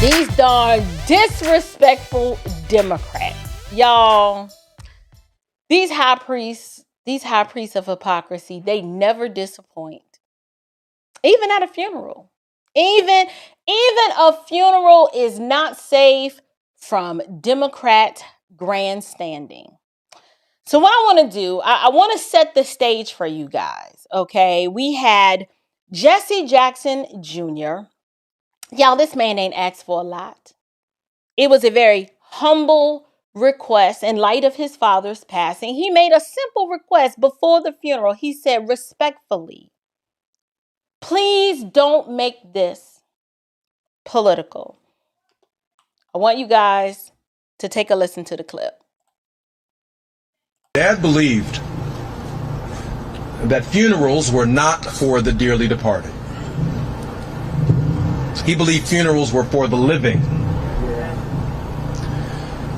These darn disrespectful Democrats. Y'all, these high priests of hypocrisy, they never disappoint. Even at a funeral. Even a funeral is not safe from Democrat grandstanding. So what I want to do, I want to set the stage for you guys, okay? We had Jesse Jackson Jr. Y'all, this man ain't asked for a lot. It was a very humble request in light of his father's passing. He made a simple request before the funeral. He said, respectfully, please don't make this political. I want you guys to take a listen to the clip. Dad believed that funerals were not for the dearly departed. He believed funerals were for the living.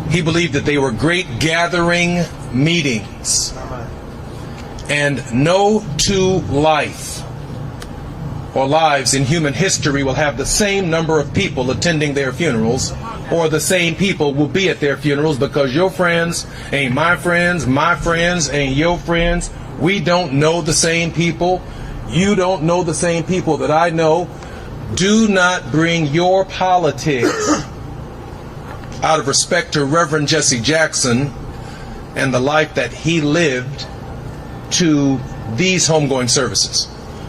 He believed that they were great gathering meetings. And no two lives in human history will have the same number of people attending their funerals, or the same people will be at their funerals, because your friends ain't my friends ain't your friends. We don't know the same people. You don't know the same people that I know. Do not bring your politics out of respect to Reverend Jesse Jackson and the life that he lived to these homegoing services.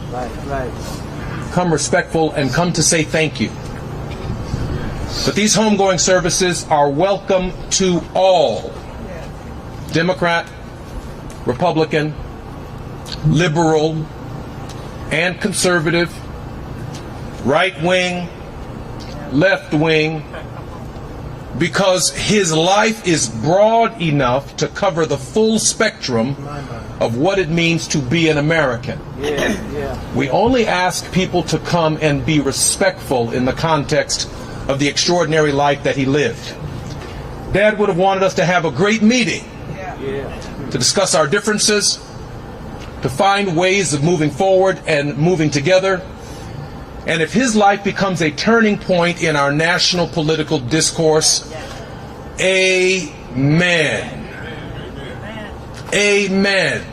Right. Come respectful and come to say thank you. But these homegoing services are welcome to all. Democrat, Republican, liberal, and conservative, right wing, left wing, because his life is broad enough to cover the full spectrum of what it means to be an American. We only ask people to come and be respectful in the context of the extraordinary life that he lived. Dad would have wanted us to have a great meeting to discuss our differences, to find ways of moving forward and moving together. And if his life becomes a turning point in our national political discourse, amen. Amen.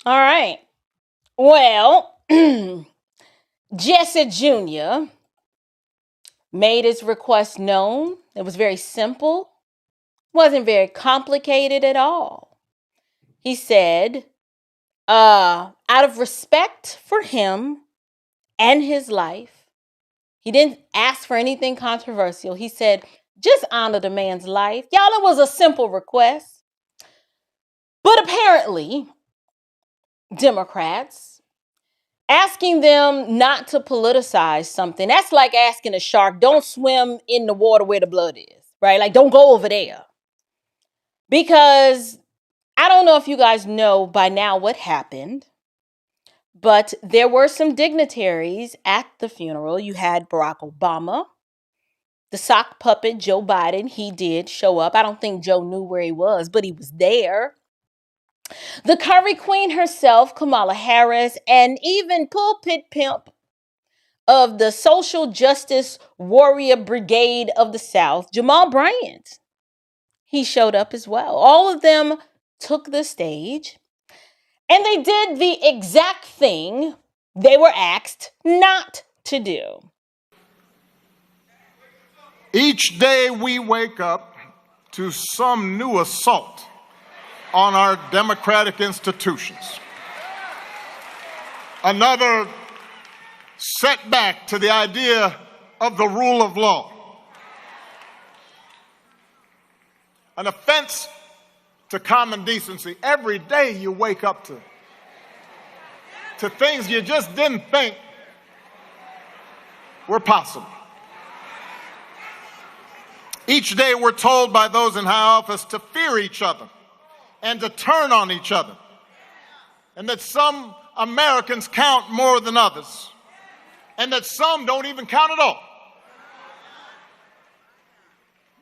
All right. Well, Jesse Jr. made his request known. It was very simple. Wasn't very complicated at all. He said, out of respect for him and his life, he didn't ask for anything controversial. He said, just honor the man's life. Y'all, it was a simple request. But apparently, Democrats, asking them not to politicize something, that's like asking a shark, don't swim in the water where the blood is, right? Like, don't go over there. Because I don't know if you guys know by now what happened, but there were some dignitaries at the funeral. You had Barack Obama, the sock puppet Joe Biden. He did show up. I don't think Joe knew where he was, but he was there. The curry queen herself, Kamala Harris, and even pulpit pimp of the social justice warrior brigade of the South, Jamal Bryant. He showed up as well. All of them took the stage, and they did the exact thing they were asked not to do. Each day we wake up to some new assault on our democratic institutions. Another setback to the idea of the rule of law. An offense to common decency. Every day you wake up to things you just didn't think were possible. Each day we're told by those in high office to fear each other and to turn on each other, and that some Americans count more than others, and that some don't even count at all.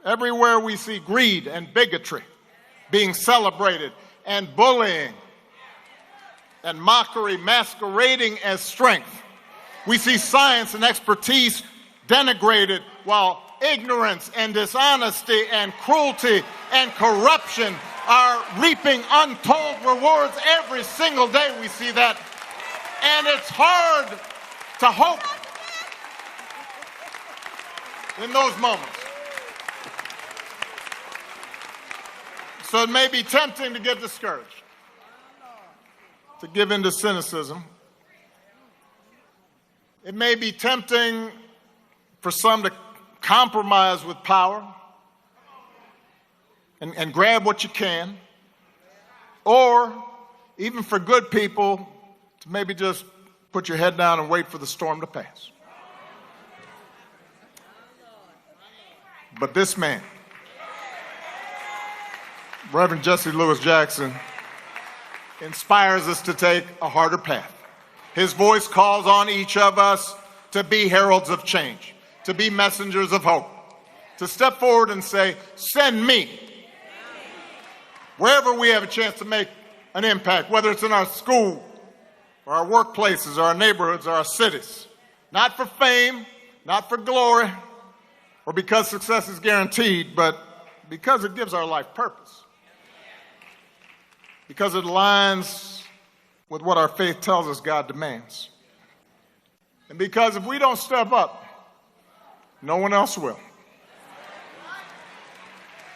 Everywhere we see greed and bigotry being celebrated, and bullying and mockery masquerading as strength. We see science and expertise denigrated, while ignorance and dishonesty and cruelty and corruption are reaping untold rewards every single day. We see that. And it's hard to hope in those moments. So it may be tempting to get discouraged, to give in to cynicism. It may be tempting for some to compromise with power and grab what you can, or even for good people to maybe just put your head down and wait for the storm to pass. But this man, Reverend Jesse Louis Jackson, inspires us to take a harder path. His voice calls on each of us to be heralds of change, to be messengers of hope, to step forward and say, send me. Wherever we have a chance to make an impact, whether it's in our school, or our workplaces, or our neighborhoods, or our cities. Not for fame, not for glory, or because success is guaranteed, but because it gives our life purpose. Because it aligns with what our faith tells us God demands. And because if we don't step up, no one else will.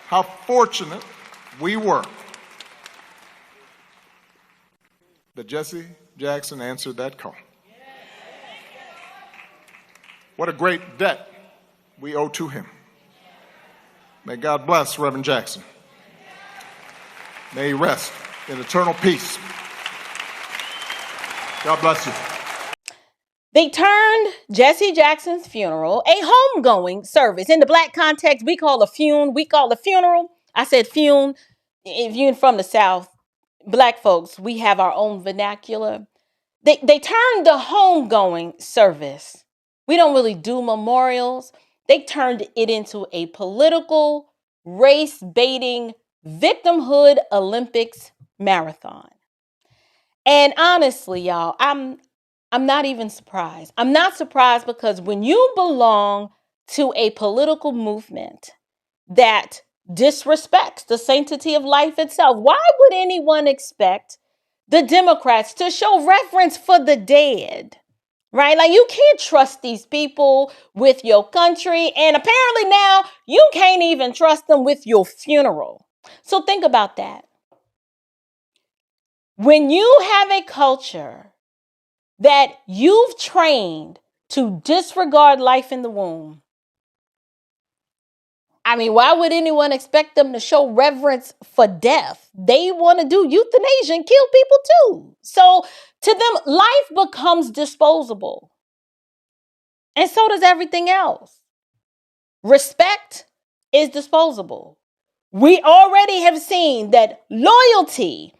How fortunate we were that Jesse Jackson answered that call. What a great debt we owe to him. May God bless Reverend Jackson. May he rest in eternal peace. God bless you. They turned Jesse Jackson's funeral a homegoing service. In the Black context, we call a funeral. I said fume. If you're from the South, Black folks, we have our own vernacular. They turned the homegoing service. We don't really do memorials. They turned it into a political, race-baiting, victimhood Olympics marathon. And honestly, y'all, I'm not even surprised. I'm not surprised because when you belong to a political movement that disrespects the sanctity of life itself, why would anyone expect the Democrats to show reverence for the dead? Right? Like, you can't trust these people with your country. And apparently now you can't even trust them with your funeral. So think about that. When you have a culture that you've trained to disregard life in the womb, I mean, why would anyone expect them to show reverence for death? They want to do euthanasia and kill people too. So to them, life becomes disposable. And so does everything else. Respect is disposable. We already have seen that loyalty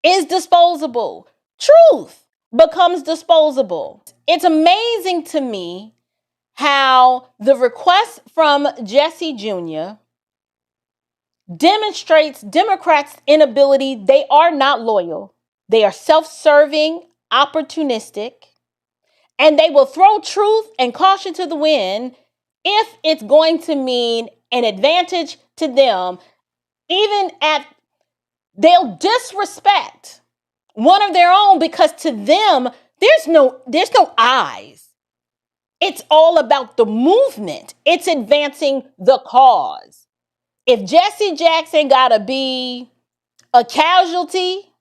is disposable. Truth becomes disposable. It's amazing to me how the request from Jesse Jr. demonstrates Democrats' inability. They are not loyal. They are self-serving, opportunistic, and they will throw truth and caution to the wind if it's going to mean an advantage to them. They'll disrespect one of their own because to them, there's no eyes. It's all about the movement. It's advancing the cause. If Jesse Jackson got to be a casualty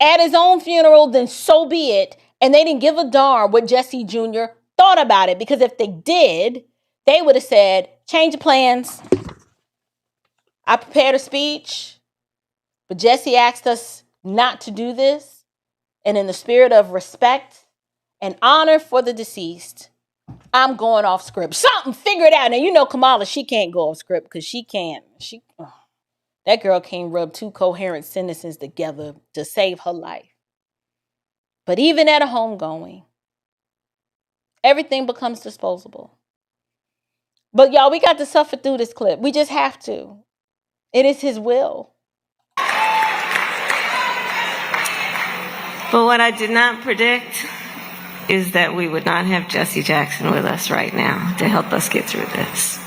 at his own funeral, then so be it. And they didn't give a darn what Jesse Jr. thought about it. Because if they did, they would have said, change of plans. I prepared a speech, but Jesse asked us not to do this. And in the spirit of respect and honor for the deceased, I'm going off script. Something, figure it out. Now, you know Kamala, she can't go off script because she can't. That girl can't rub two coherent sentences together to save her life. But even at a homegoing, everything becomes disposable. But y'all, we got to suffer through this clip. We just have to. It is his will. But what I did not predict is that we would not have Jesse Jackson with us right now to help us get through this.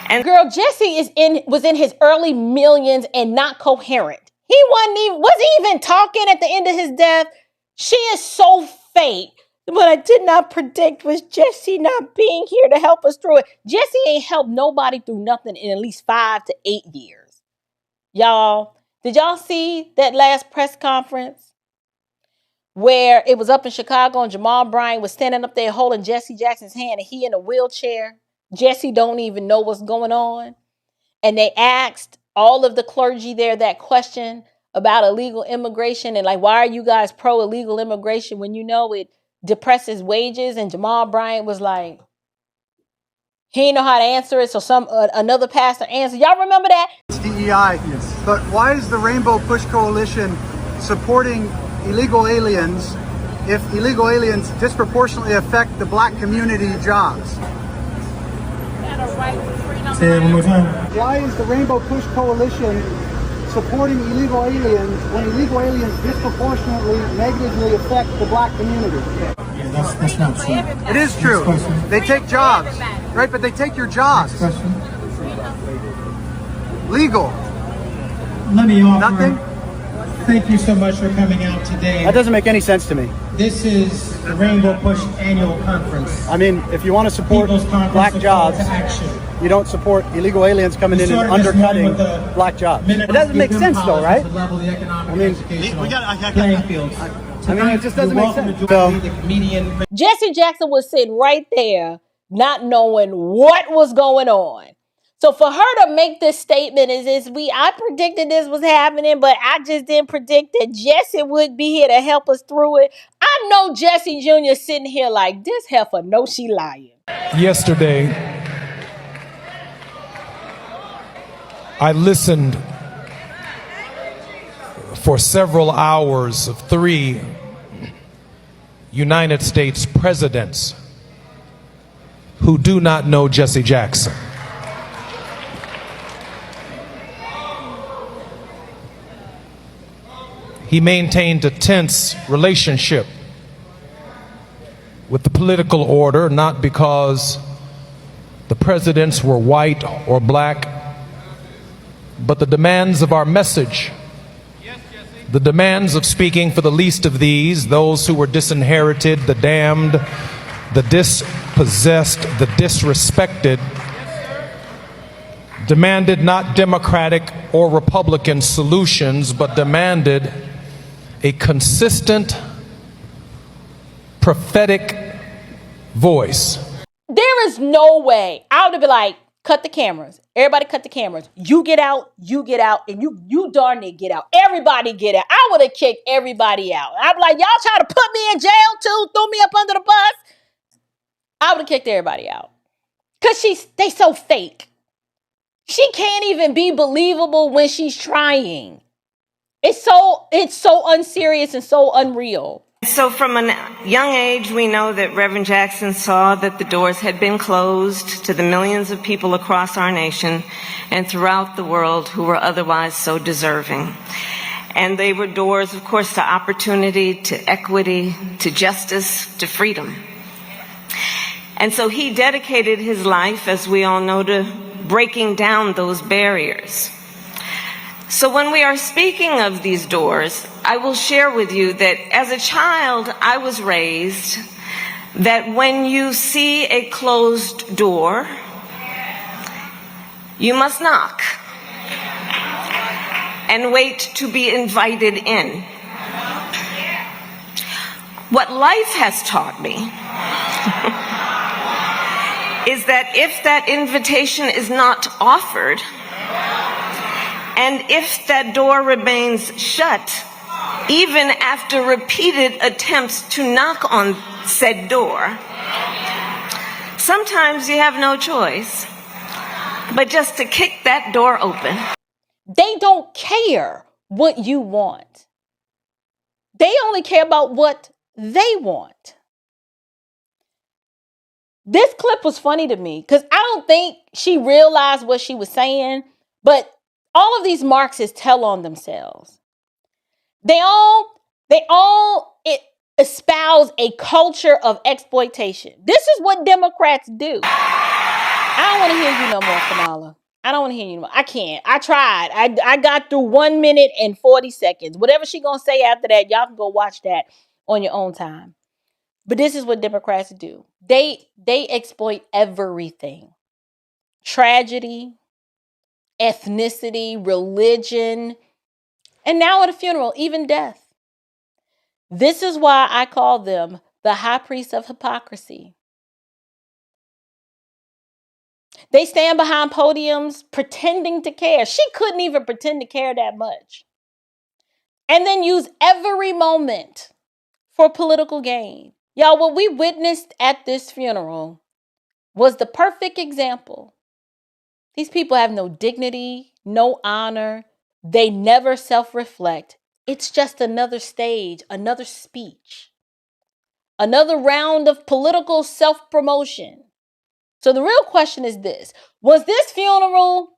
And girl, Jesse was in his early millions and not coherent. He wasn't even talking at the end of his death. She is so fake. What I did not predict was Jesse not being here to help us through it. Jesse ain't helped nobody through nothing in at least 5 to 8 years. Y'all, did y'all see that last press conference where it was up in Chicago and Jamal Bryant was standing up there holding Jesse Jackson's hand and he in a wheelchair? Jesse don't even know what's going on. And they asked all of the clergy there that question about illegal immigration and like, why are you guys pro illegal immigration when you know it depresses wages? And Jamal Bryant was like, he didn't know how to answer it, so another pastor answered. Y'all remember that? It's DEI, yes. But why is the Rainbow Push Coalition supporting illegal aliens if illegal aliens disproportionately affect the black community jobs? Say it one more time. Why is the Rainbow Push Coalition supporting illegal aliens when illegal aliens disproportionately negatively affect the black community? Yeah, that's not true. It is true. They take jobs, right? But they take your jobs. Next question. Legal. Let me offer. Nothing? Thank you so much for coming out today. That doesn't make any sense to me. This is the Rainbow Push Annual Conference. I mean, if you want to support People's Conference black of jobs, Call to Action. you don't support illegal aliens coming in and undercutting black jobs. It doesn't make sense though, right? I mean, playing fields. I mean, it just doesn't make sense. So, Jesse Jackson was sitting right there, not knowing what was going on. So for her to make this statement I predicted this was happening, but I just didn't predict that Jesse would be here to help us through it. I know Jesse Jr. sitting here like, this heifer knows she lying. Yesterday, I listened for several hours of 3 United States presidents who do not know Jesse Jackson. He maintained a tense relationship with the political order, not because the presidents were white or black, but the demands of our message, the demands of speaking for the least of these, those who were disinherited, the damned, the dispossessed, the disrespected, demanded not Democratic or Republican solutions, but demanded a consistent, prophetic voice. There is no way. I would have been like, cut the cameras. Everybody cut the cameras. You get out, and you darn near get out. Everybody get out. I would have kicked everybody out. I'd be like, y'all trying to put me in jail too? Throw me up under the bus? I would have kicked everybody out. Because they so fake. She can't even be believable when she's trying. It's so unserious and so unreal. So from a young age, we know that Reverend Jackson saw that the doors had been closed to the millions of people across our nation and throughout the world who were otherwise so deserving. And they were doors, of course, to opportunity, to equity, to justice, to freedom. And so he dedicated his life, as we all know, to breaking down those barriers. So when we are speaking of these doors, I will share with you that as a child, I was raised that when you see a closed door, you must knock and wait to be invited in. What life has taught me is that if that invitation is not offered, and if that door remains shut, even after repeated attempts to knock on said door, sometimes you have no choice but just to kick that door open. They don't care what you want. They only care about what they want. This clip was funny to me because I don't think she realized what she was saying, but all of these Marxists tell on themselves. espouse a culture of exploitation. This is what Democrats do. I don't want to hear you no more, Kamala. I don't want to hear you no more. I can't. I tried. I got through 1 minute and 40 seconds. Whatever she gonna say after that, y'all can go watch that on your own time. But this is what Democrats do. They exploit everything. Tragedy, ethnicity, religion, and now at a funeral, even death. This is why I call them the high priest of hypocrisy. They stand behind podiums pretending to care. She couldn't even pretend to care that much. And then use every moment for political gain. Y'all, what we witnessed at this funeral was the perfect example. These people have no dignity, no honor. They never self-reflect. It's just another stage, another speech, another round of political self-promotion. So the real question is this: was this funeral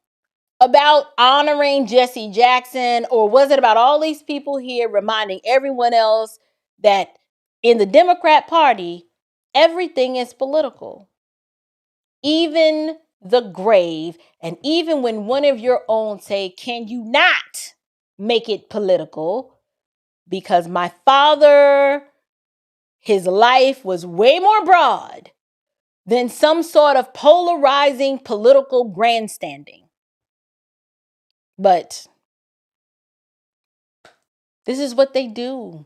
about honoring Jesse Jackson, or was it about all these people here reminding everyone else that in the Democrat Party, everything is political? Even the grave, and even when one of your own say, can you not make it political? Because my father, his life was way more broad than some sort of polarizing political grandstanding. But this is what they do.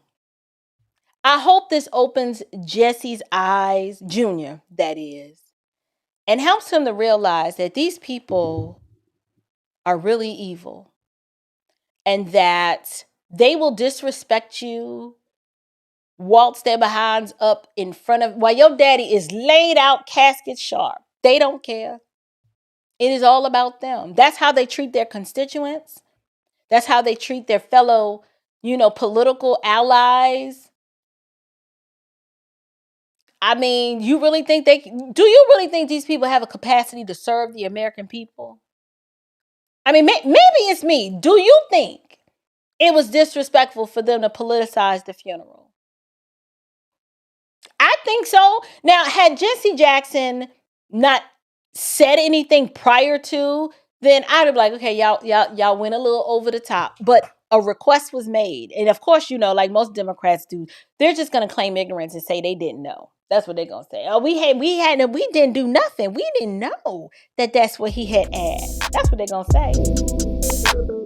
I hope this opens Jesse's eyes, Junior, that is, and helps him to realize that these people are really evil and that they will disrespect you, waltz their behinds up in front of, while your daddy is laid out casket sharp. They don't care. It is all about them. That's how they treat their constituents. That's how they treat their fellow, political allies. I mean, do you really think these people have a capacity to serve the American people? I mean, maybe it's me. Do you think it was disrespectful for them to politicize the funeral? I think so. Now, had Jesse Jackson not said anything prior to, then I'd be like, okay, y'all went a little over the top. But a request was made. And of course, like most Democrats do, they're just going to claim ignorance and say they didn't know. That's what they're going to say. Oh, we didn't do nothing. We didn't know that that's what he had asked. That's what they're going to say.